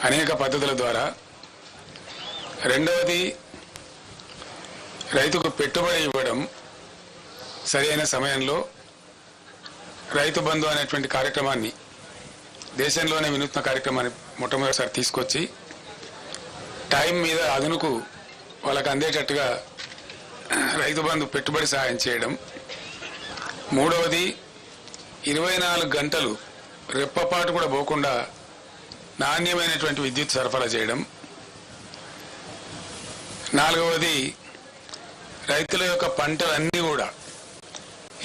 అనేక పద్ధతుల ద్వారా, రెండవది రైతుకు పెట్టుబడి ఇవ్వడం, సరైన సమయంలో రైతు బంధు అనేటువంటి కార్యక్రమాన్ని దేశంలోనే వినూత్న కార్యక్రమాన్ని మొట్టమొదటిసారి తీసుకొచ్చి టైం మీద అదనుకు వాళ్ళకు అందేటట్టుగా రైతు బంధు పెట్టుబడి సహాయం చేయడం. మూడవది 24 గంటలు రెప్పపాటు కూడా పోకుండా నాణ్యమైనటువంటి విద్యుత్ సరఫరా చేయడం. నాలుగవది రైతుల యొక్క పంటలన్నీ కూడా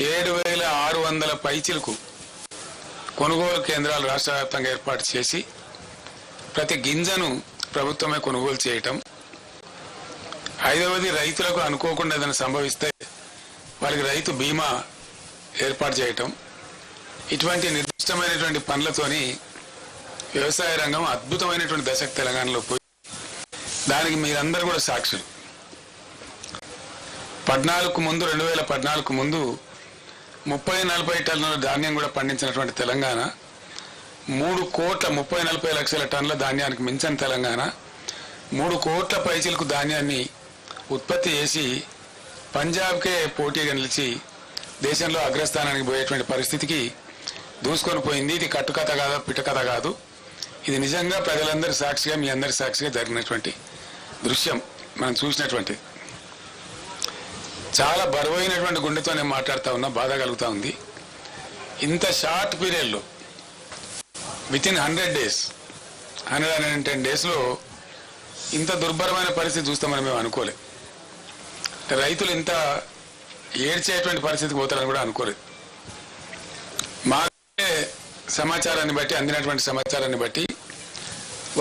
7,600 పైచిలకు కొనుగోలు కేంద్రాలు రాష్ట్ర వ్యాప్తంగా ఏర్పాటు చేసి ప్రతి గింజను ప్రభుత్వమే కొనుగోలు చేయటం. ఐదవది రైతులకు అనుకోకుండా ఏదైనా సంభవిస్తే వాళ్ళకి రైతు బీమా ఏర్పాటు చేయటం. ఇటువంటి నిర్దిష్టమైనటువంటి పనులతోని వ్యవసాయ రంగం అద్భుతమైనటువంటి దశకు తెలంగాణలో పోయి దానికి మీరందరూ కూడా సాక్షులు. 2014 ముందు 30-40 టన్నుల ధాన్యం కూడా పండించినటువంటి తెలంగాణ, 3,30-40 లక్షల టన్నుల ధాన్యానికి మించిన తెలంగాణ 3 కోట్ల పైచిలకు ధాన్యాన్ని ఉత్పత్తి చేసి పంజాబ్కే పోటీగా నిలిచి దేశంలో అగ్రస్థానానికి పోయేటువంటి పరిస్థితికి దూసుకొని పోయింది. ఇది కట్టుకథ కాదు, పిట్టకథ కాదు. ఇది నిజంగా ప్రజలందరి సాక్షిగా, మీ అందరి సాక్షిగా జరిగినటువంటి దృశ్యం మనం చూసినటువంటి. చాలా బరువైనటువంటి గుండెతో నేను మాట్లాడుతూ ఉన్నా, బాధ కలుగుతూ ఉంది. ఇంత షార్ట్ పీరియడ్లో వితిన్ 100 days 110 daysలో ఇంత దుర్భరమైన పరిస్థితి చూస్తామని మేము అనుకోలేదు. రైతులు ఇంత ఏడ్చేటువంటి పరిస్థితికి పోతారని కూడా అనుకోలేదు. మా సమాచారాన్ని బట్టి, అందినటువంటి సమాచారాన్ని బట్టి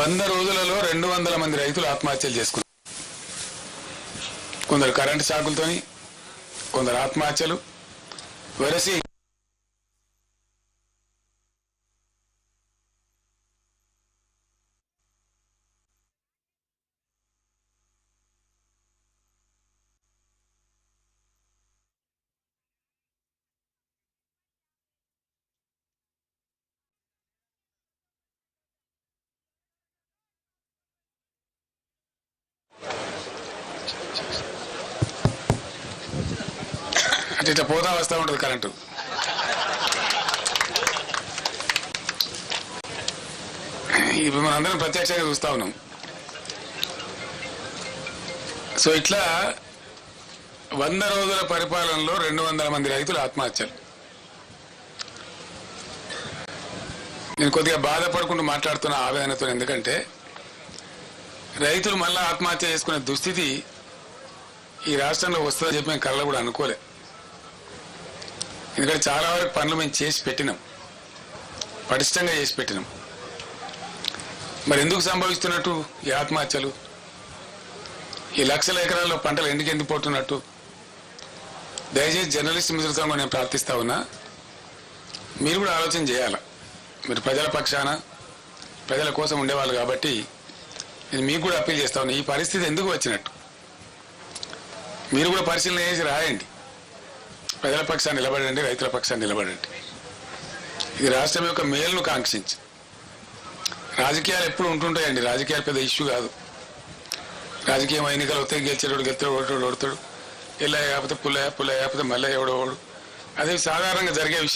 100 రోజులలో 200 మంది రైతులు ఆత్మహత్యలు చేసుకున్నారు. కొందరు కరెంటు షాకులతోని, కొందరు ఆత్మహత్యలు వరసి అంటే ఇట్లా పోతా వస్తూ ఉంటుంది కరెంటు. ఇప్పుడు మనందరం ప్రత్యక్షంగా చూస్తా ఉన్నాం. సో ఇట్లా 100 రోజుల పరిపాలనలో 200 మంది రైతులు ఆత్మహత్యలు. నేను కొద్దిగా బాధపడుకుంటూ మాట్లాడుతున్న ఆవేదనతో, ఎందుకంటే రైతులు మళ్ళా ఆత్మహత్య చేసుకునే దుస్థితి ఈ రాష్ట్రంలో వస్తుందని చెప్పి మేము కళ్ళ కూడా అనుకోలే. ఎందుకంటే చాలా వరకు పనులు మేము చేసి పెట్టినాం, పటిష్టంగా చేసి పెట్టినాం. మరి ఎందుకు సంభవిస్తున్నట్టు ఈ ఆత్మహత్యలు? ఈ లక్షల ఎకరాల్లో పంటలు ఎందుకు పోతున్నట్టు? దయచేసి జర్నలిస్ట్ మిత్రులతో కూడా నేను ప్రార్థిస్తా ఉన్నా, మీరు కూడా ఆలోచన చేయాలి. మీరు ప్రజల పక్షాన, ప్రజల కోసం ఉండేవాళ్ళు కాబట్టి నేను మీకు కూడా అప్పీల్ చేస్తా ఉన్నా, ఈ పరిస్థితి ఎందుకు వచ్చినట్టు మీరు కూడా పరిశీలన చేసి రాయండి. ప్రజల పక్షాన్ని నిలబడండి, రైతుల పక్షాన్ని నిలబడండి. ఇది రాష్ట్రం యొక్క మేలును కాంక్షించి. రాజకీయాలు ఎప్పుడు ఉంటుంటాయండి, రాజకీయాలు పెద్ద ఇష్యూ కాదు. రాజకీయం ఎన్నికలు వస్తే గెలిచేటోడు గెలుతాడు, ఓడతాడు, ఓడతాడు, ఎల్ల కాకపోతే పుల్ల కాకపోతే మళ్ళీ ఎవడో ఓడు, అదే సాధారణంగా జరిగే విషయం.